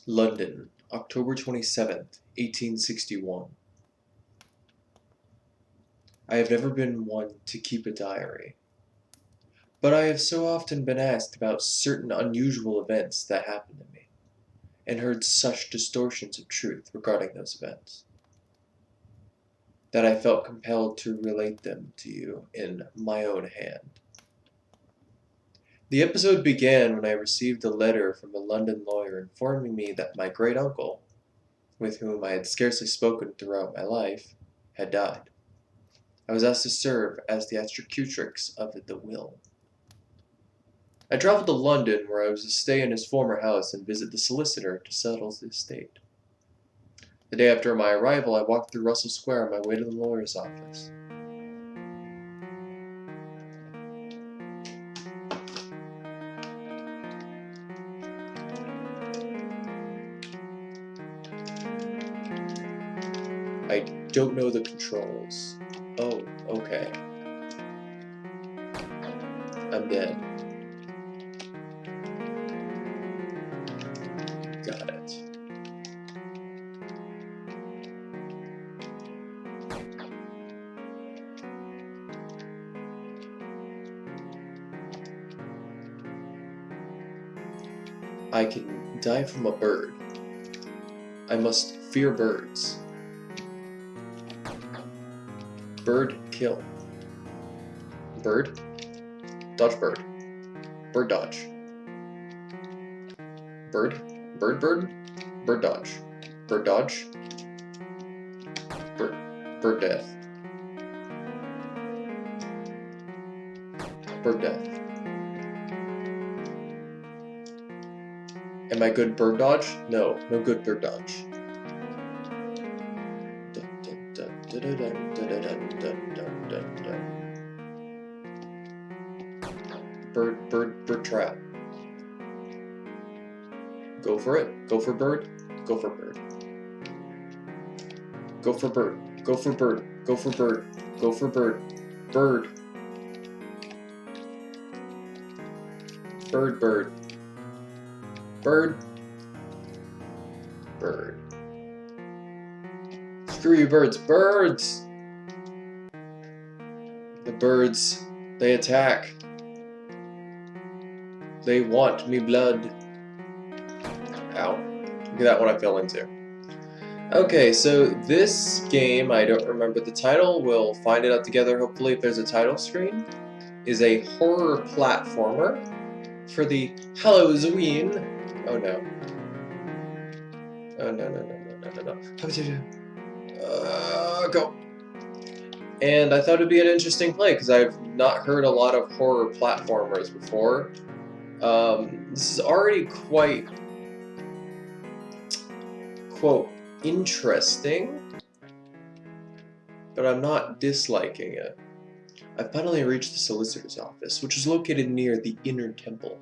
London, October 27th, 1861. I have never been one to keep a diary, but I have so often been asked about certain unusual events that happened to me, and heard such distortions of truth regarding those events, that I felt compelled to relate them to you in my own hand. The episode began when I received a letter from a London lawyer informing me that my great-uncle, with whom I had scarcely spoken throughout my life, had died. I was asked to serve as the Executrix of the will. I travelled to London, where I was to stay in his former house and visit the solicitor to settle the estate. The day after my arrival, I walked through Russell Square on my way to the lawyer's office. I don't know the controls. Oh, okay. I'm dead. Got it. I can die from a bird. I must fear birds. Bird kill. Bird. Dodge bird. Bird dodge. Bird. Bird bird. Bird dodge. Bird dodge. Bird. Bird death. Bird death. Am I good bird dodge? No, no good bird dodge. Bird trap. Go for it. Go for bird. Go for bird. Go for bird. Go for bird. Go for bird. Go for bird. Bird. Bird. Bird. Bird. Bird. Screw you, birds. Birds! The birds, they attack. They want me blood. Ow. Look at that one I fell into. Okay, so this game, I don't remember the title, we'll find it out together hopefully if there's a title screen, is a horror platformer for the Halloween. Oh no. Oh no, no, no, no, no, no, no. Go. And I thought it'd be an interesting play because I've not heard a lot of horror platformers before. This is already quite, quote, interesting, but I'm not disliking it. I finally reached the solicitor's office, which is located near the Inner Temple.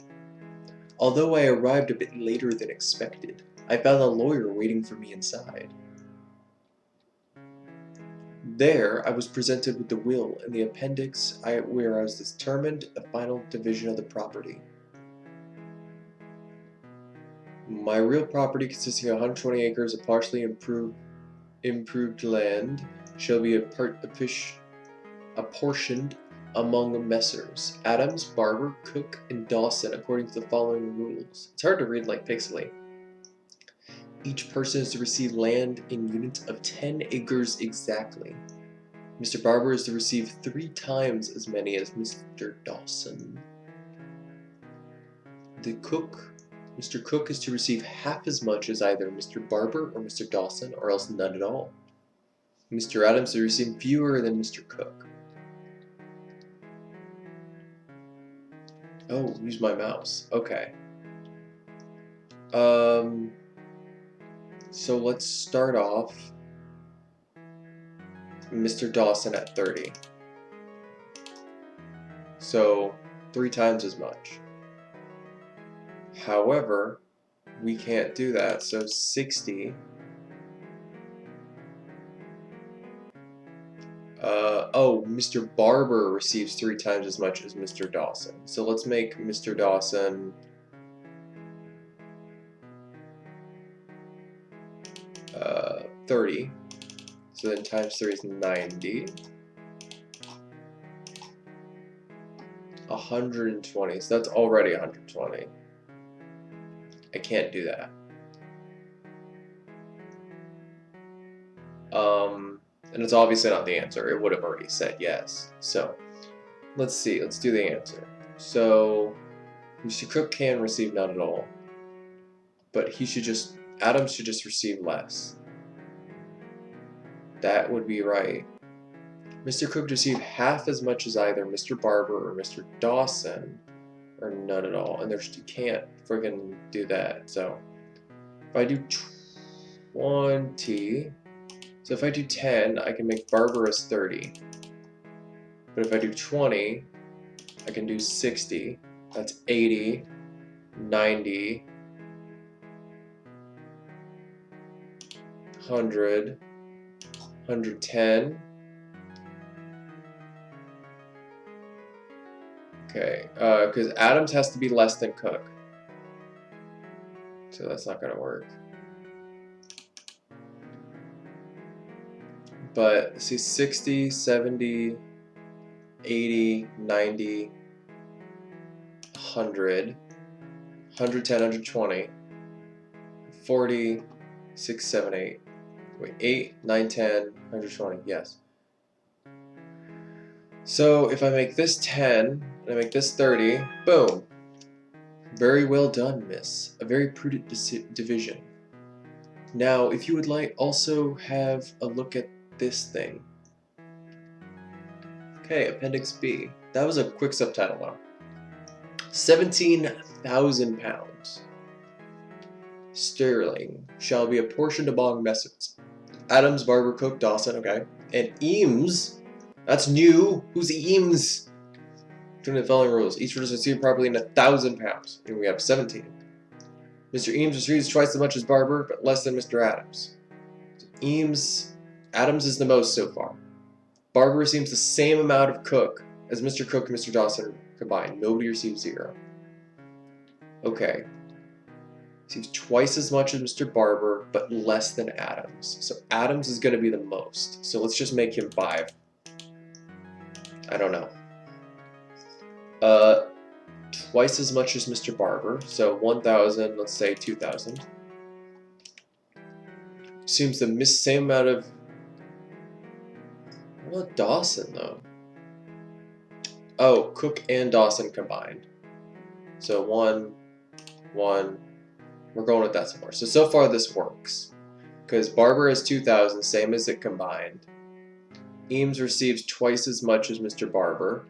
Although I arrived a bit later than expected, I found the lawyer waiting for me inside. There, I was presented with the will and the appendix where I was determined the final division of the property. My real property, consisting of 120 acres of partially improved land, shall be apportioned among Messrs. Adams, Barber, Cook, and Dawson according to the following rules. It's hard to read like pixely. Each person is to receive land in units of 10 acres exactly. Mr. Barber is to receive 3 times as many as Mr. Dawson. Mr. Cook is to receive half as much as either Mr. Barber or Mr. Dawson, or else none at all. Mr. Adams is to receive fewer than Mr. Cook. Oh, use my mouse. Okay. So let's start off Mr. Dawson at 30. So 3 times as much. However, we can't do that, so 60. Oh, Mr. Barber receives 3 times as much as Mr. Dawson. So let's make Mr. Dawson 30. So then times 3 is 90. 120. So that's already 120. I can't do that. And it's obviously not the answer. It would have already said yes. So let's see. Let's do the answer. So Mr. Cook can receive none at all, but Adams should just receive less. That would be right. Mr. Cook received half as much as either Mr. Barber or Mr. Dawson, or none at all. And you can't friggin' do that. So if I do 20, so if I do 10, I can make Barber as 30. But if I do 20, I can do 60. That's 80, 90, 100, 110. Okay, because Adams has to be less than Cook. So that's not going to work. But see, 60, 70, 80, 90, 100, 110, 120, 40, 6, 7, 8. Wait, 8, 9, 10, 120, yes. So if I make this 10, and I make this 30, boom. Very well done, miss. A very prudent division. Now, if you would like, also have a look at this thing. Okay, Appendix B. That was a quick subtitle though. 17,000 pounds sterling shall be apportioned among Messrs. Adams, Barber, Cook, Dawson, okay. And Eames, that's new. Who's Eames? Between the following rules, each was received properly in 1,000 pounds. And we have 17. Mr. Eames receives twice as much as Barber, but less than Mr. Adams. So Adams is the most so far. Barber receives the same amount of Cook as Mr. Cook and Mr. Dawson combined. Nobody receives 0. Okay. Receives twice as much as Mr. Barber, but less than Adams. So Adams is going to be the most. So let's just make him 5. I don't know. Twice as much as Mr. Barber. So 1,000, let's say 2,000. Assumes the same amount of... What about Dawson, though? Oh, Cook and Dawson combined. So 1, 1. We're going with that somewhere. So far this works. Because Barber is 2,000, same as it combined. Eames receives twice as much as Mr. Barber.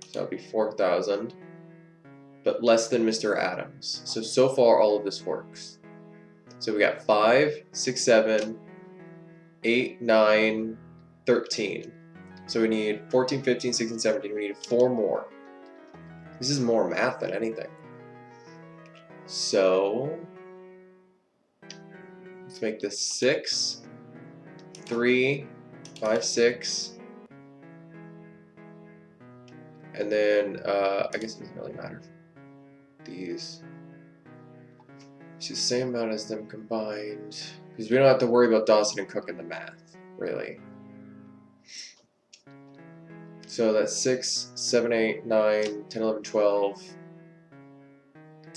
So that would be 4,000. But less than Mr. Adams. So far all of this works. So we got 5, 6, 7, 8, 9, 13. So we need 14, 15, 16, 17. We need 4 more. This is more math than anything. So let's make this 6, 3, 5, 6. And then I guess it doesn't really matter. These. It's the same amount as them combined. Because we don't have to worry about Dawson and Cook in the math, really. So that's 6, 7, 8, 9, 10, 11, 12.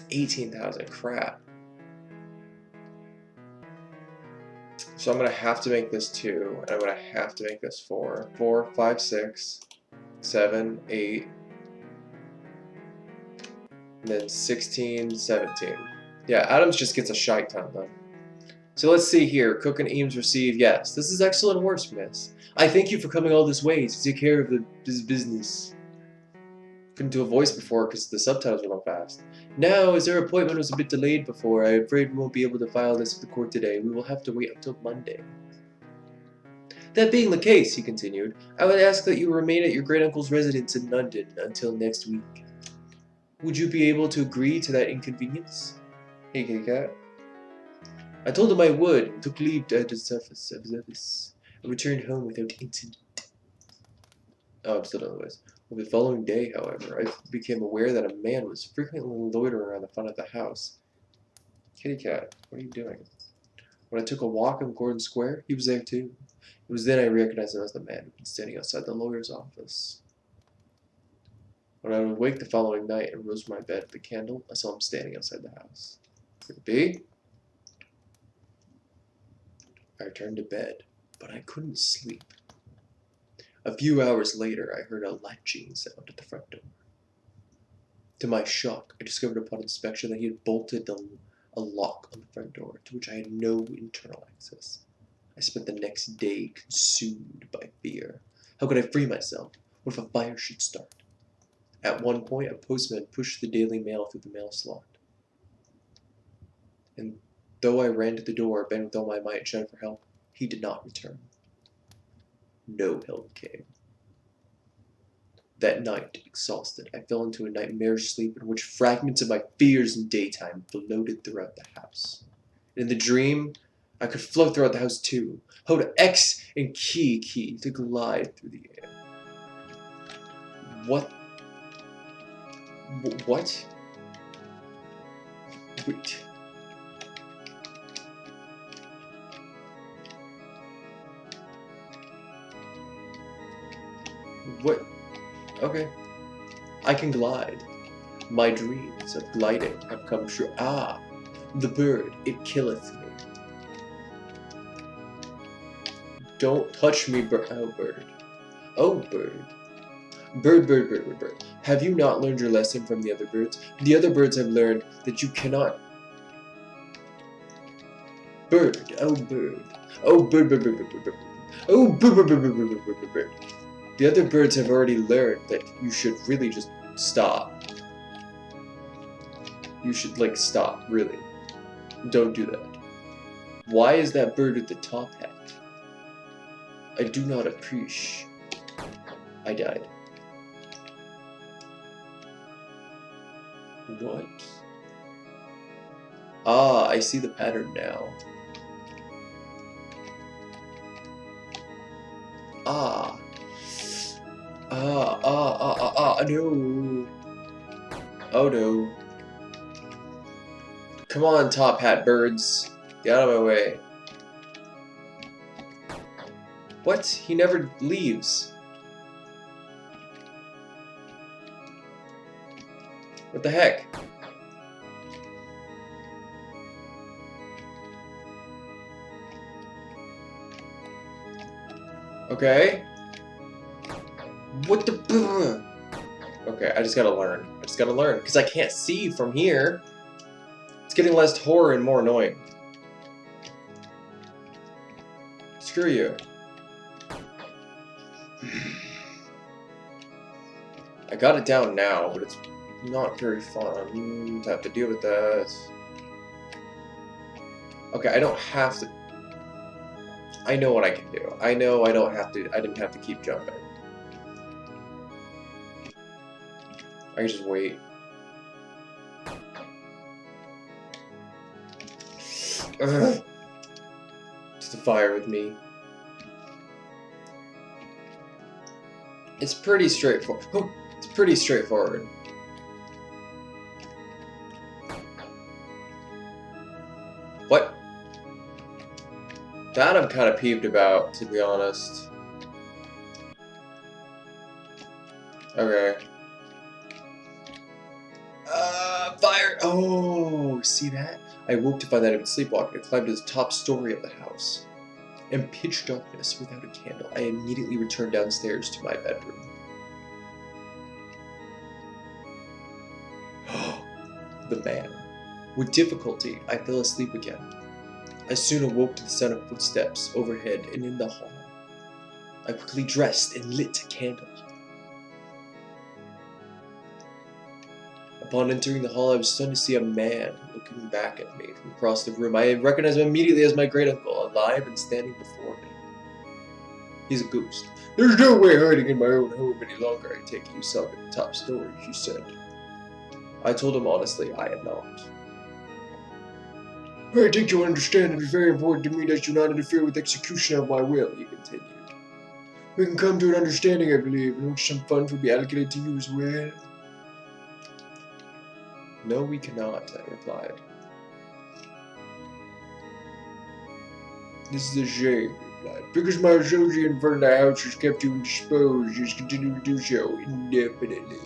18,000, crap. So I'm going to have to make this 2, and I'm going to have to make this 4. 4, 5, 6, 7, 8, and then 16, 17. Yeah, Adams just gets a shite ton then. So let's see here. Cook and Eames receive, yes. This is excellent work, miss. I thank you for coming all this way to take care of this business. Couldn't do a voice before because the subtitles were going fast. Now, as our appointment was a bit delayed before, I'm afraid we won't be able to file this with the court today. We will have to wait until Monday. That being the case, he continued, I would ask that you remain at your great-uncle's residence in London until next week. Would you be able to agree to that inconvenience? Hey, kitty cat. I told him I would, and took leave at the surface of service. I returned home without incident. Oh, I'm still doing the voice. Well, the following day, however, I became aware that a man was frequently loitering around the front of the house. Kitty cat, what are you doing? When I took a walk on Gordon Square, he was there too. It was then I recognized him as the man who'd been standing outside the lawyer's office. When I would awake the following night and rose from my bed with a candle, I saw him standing outside the house. Could it be? I returned to bed, but I couldn't sleep. A few hours later, I heard a latching sound at the front door. To my shock, I discovered upon inspection that he had bolted a lock on the front door, to which I had no internal access. I spent the next day consumed by fear. How could I free myself? What if a fire should start? At one point, a postman pushed the Daily Mail through the mail slot. And though I ran to the door, bent with all my might, shouting for help, he did not return. No help came. That night, exhausted, I fell into a nightmarish sleep in which fragments of my fears in daytime floated throughout the house. And in the dream, I could float throughout the house too, hold X and key to glide through the air. What? What? Wait. What? Okay. I can glide. My dreams of gliding have come true. Ah, the bird, it killeth me. Don't touch me, bird. Oh, bird. Oh, bird. Bird. Have you not learned your lesson from the other birds? The other birds have learned that you cannot... Bird. Oh, bird. Oh, bird. Oh, bird. The other birds have already learned that you should really just stop. You should, like, stop, really. Don't do that. Why is that bird with the top hat? I do not appreciate. I died. What? Ah, I see the pattern now. No. Oh no. Come on, top hat birds. Get out of my way. What? He never leaves. What the heck? Okay. What the... Okay, I just gotta learn. Because I can't see from here. It's getting less horror and more annoying. Screw you. I got it down now, but it's not very fun to have to deal with that. Okay, I don't have to... I know what I can do. I know I don't have to... I didn't have to keep jumping. I can just wait. Ugh. Just a fire with me. It's pretty straightforward. Oh, it's pretty straightforward. What? That I'm kind of peeved about, to be honest. Okay. Fire! Oh, see that? I woke to find that I'd been sleepwalking and climbed to the top story of the house. In pitch darkness, without a candle, I immediately returned downstairs to my bedroom. The man. With difficulty, I fell asleep again. I soon awoke to the sound of footsteps overhead and in the hall. I quickly dressed and lit a candle. Upon entering the hall, I was stunned to see a man looking back at me from across the room. I recognized him immediately as my great uncle, alive and standing before me. He's a ghost. There's no way hiding in my own home any longer. I take it you saw me at the top story, he said. I told him honestly, I had not. I think you understand it is very important to me that you not interfere with the execution of my will, he continued. We can come to an understanding, I believe, in which some funds will be allocated to you as well. No, we cannot, I replied. This is a shame, he replied. Because my associate in front of the house has kept you indisposed, he has continued to do so indefinitely.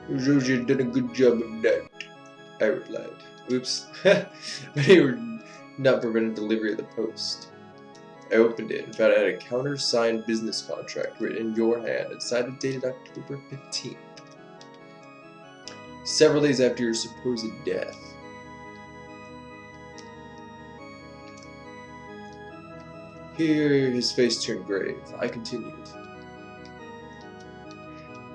Your associate done a good job of that, I replied. Oops. But he would not prevent delivery of the post. I opened it and found I had a countersigned business contract written in your hand and signed and dated October 15th. Several days after your supposed death. Here his face turned grave. I continued.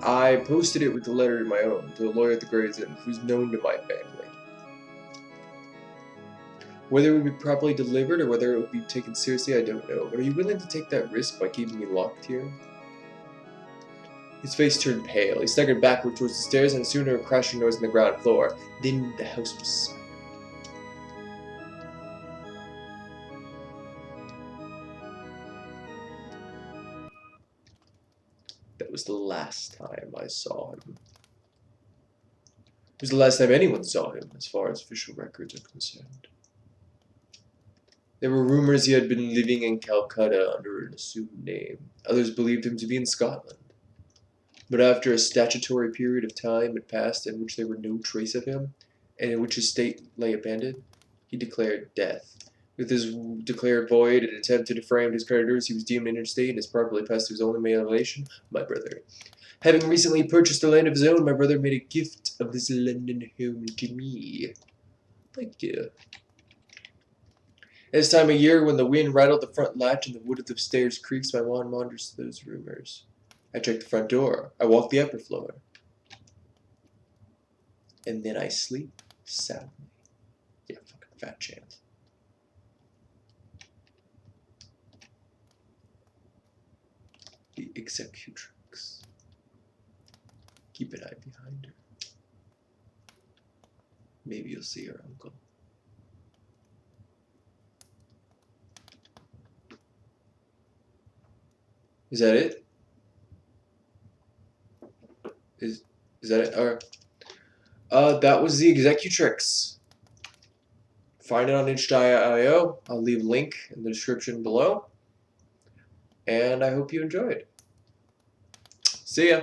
I posted it with a letter of my own to a lawyer at the Gray's Inn who's known to my family. Whether it would be properly delivered or whether it would be taken seriously, I don't know. But are you willing to take that risk by keeping me locked here? His face turned pale. He staggered backward towards the stairs and soon heard a crashing noise on the ground floor. Then the house was silent. That was the last time I saw him. It was the last time anyone saw him, as far as official records are concerned. There were rumors he had been living in Calcutta under an assumed name. Others believed him to be in Scotland. But after a statutory period of time had passed in which there were no trace of him, and in which his state lay abandoned, he declared death. With his declared void and attempt to defraud his creditors, he was deemed interstate and is properly passed to his only male relation, my brother. Having recently purchased a land of his own, my brother made a gift of his London home to me. Thank you. At this time of year, when the wind rattled the front latch and the wood of the stairs creaks, my mind wanders to those rumors. I check the front door. I walk the upper floor. And then I sleep soundly. Yeah, fucking fat chance. The Executrix. Keep an eye behind her. Maybe you'll see her uncle. Is that it? Is that it? Or that was the Executrix. Find it on itch.io. I'll leave a link in the description below. And I hope you enjoyed. See ya.